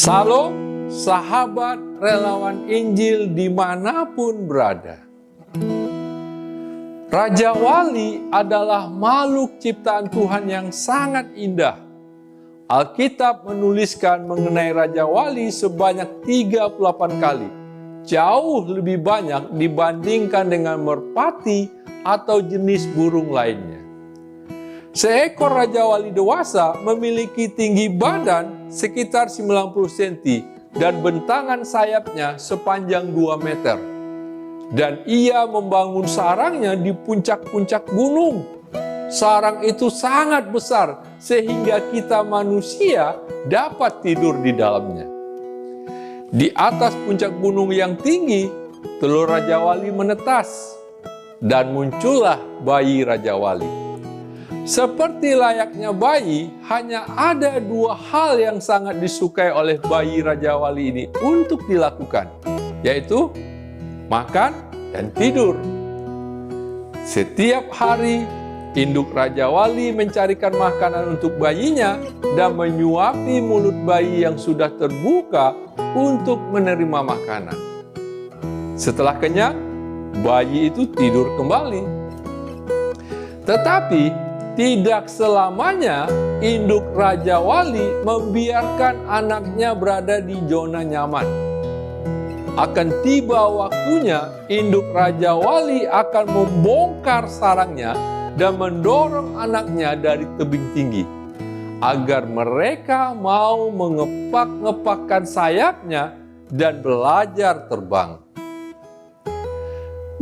Salam, sahabat relawan Injil dimanapun berada. Raja Wali adalah makhluk ciptaan Tuhan yang sangat indah. Alkitab menuliskan mengenai Raja Wali sebanyak 38 kali. Jauh lebih banyak dibandingkan dengan merpati atau jenis burung lainnya. Seekor Raja Wali dewasa memiliki tinggi badan sekitar 90 cm dan bentangan sayapnya sepanjang 2 meter. Dan ia membangun sarangnya di puncak-puncak gunung. Sarang itu sangat besar sehingga kita manusia dapat tidur di dalamnya. Di atas puncak gunung yang tinggi, telur Raja Wali menetas dan muncullah bayi Raja Wali. Seperti layaknya bayi, hanya ada 2 hal yang sangat disukai oleh bayi Raja Wali ini untuk dilakukan, yaitu makan dan tidur. Setiap hari, induk Raja Wali mencarikan makanan untuk bayinya dan menyuapi mulut bayi yang sudah terbuka untuk menerima makanan. Setelah kenyang, bayi itu tidur kembali. Tetapi tidak selamanya induk Raja Wali membiarkan anaknya berada di zona nyaman. Akan tiba waktunya induk Raja Wali akan membongkar sarangnya dan mendorong anaknya dari tebing tinggi agar mereka mau mengepak-ngepakkan sayapnya dan belajar terbang.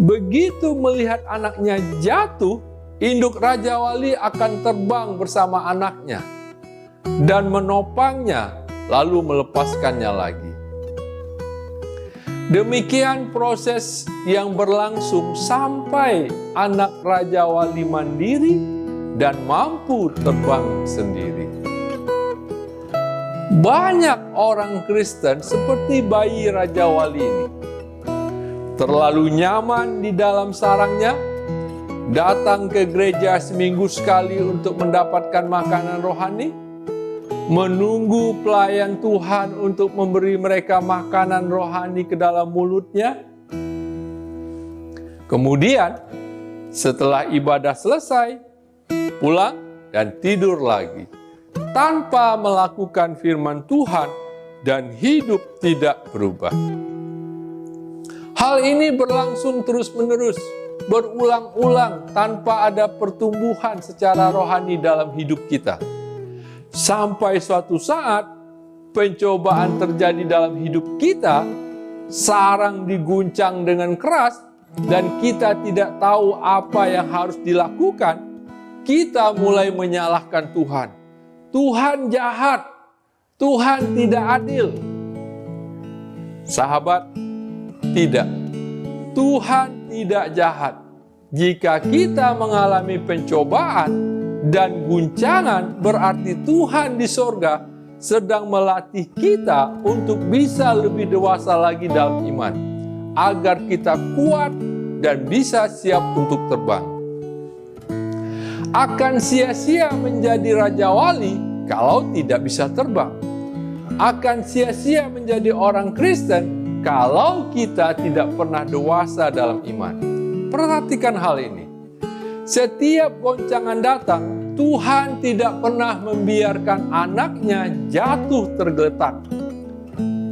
Begitu melihat anaknya jatuh, induk Raja Wali akan terbang bersama anaknya dan menopangnya lalu melepaskannya lagi. Demikian proses yang berlangsung sampai anak Raja Wali mandiri dan mampu terbang sendiri. Banyak orang Kristen seperti bayi Raja Wali ini. Terlalu nyaman di dalam sarangnya, datang ke gereja seminggu sekali untuk mendapatkan makanan rohani, menunggu pelayan Tuhan untuk memberi mereka makanan rohani ke dalam mulutnya. Kemudian, setelah ibadah selesai, pulang dan tidur lagi, tanpa melakukan firman Tuhan dan hidup tidak berubah. Hal ini berlangsung terus-menerus, berulang-ulang tanpa ada pertumbuhan secara rohani dalam hidup kita. Sampai suatu saat pencobaan terjadi dalam hidup kita, sarang diguncang dengan keras dan kita tidak tahu apa yang harus dilakukan. Kita mulai menyalahkan Tuhan. Tuhan jahat, Tuhan tidak adil. Sahabat, tidak. Tuhan tidak jahat. Jika kita mengalami pencobaan dan guncangan, berarti Tuhan di sorga sedang melatih kita untuk bisa lebih dewasa lagi dalam iman, agar kita kuat dan bisa siap untuk terbang. Akan sia-sia menjadi Raja Wali kalau tidak bisa terbang. Akan sia-sia menjadi orang Kristen kalau kita tidak pernah dewasa dalam iman. Perhatikan hal ini. Setiap goncangan datang, Tuhan tidak pernah membiarkan anaknya jatuh tergeletak.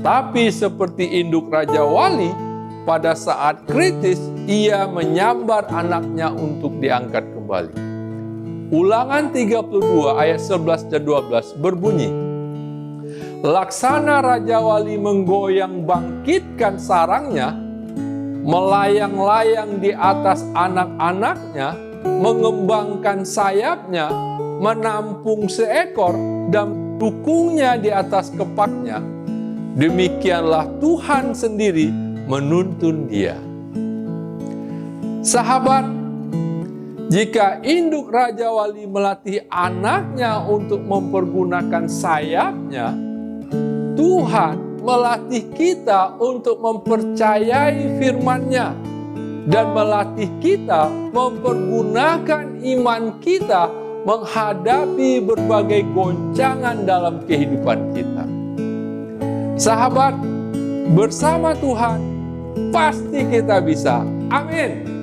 Tapi seperti induk Raja Wali, pada saat kritis, ia menyambar anaknya untuk diangkat kembali. Ulangan 32 ayat 11 dan 12 berbunyi, laksana Raja Wali menggoyang bangkitkan sarangnya, melayang-layang di atas anak-anaknya, mengembangkan sayapnya, menampung seekor dan dukungnya di atas kepaknya. Demikianlah Tuhan sendiri menuntun dia. Sahabat, jika induk Raja Wali melatih anaknya untuk mempergunakan sayapnya, Tuhan melatih kita untuk mempercayai firman-Nya dan melatih kita mempergunakan iman kita menghadapi berbagai goncangan dalam kehidupan kita. Sahabat, bersama Tuhan pasti kita bisa. Amin.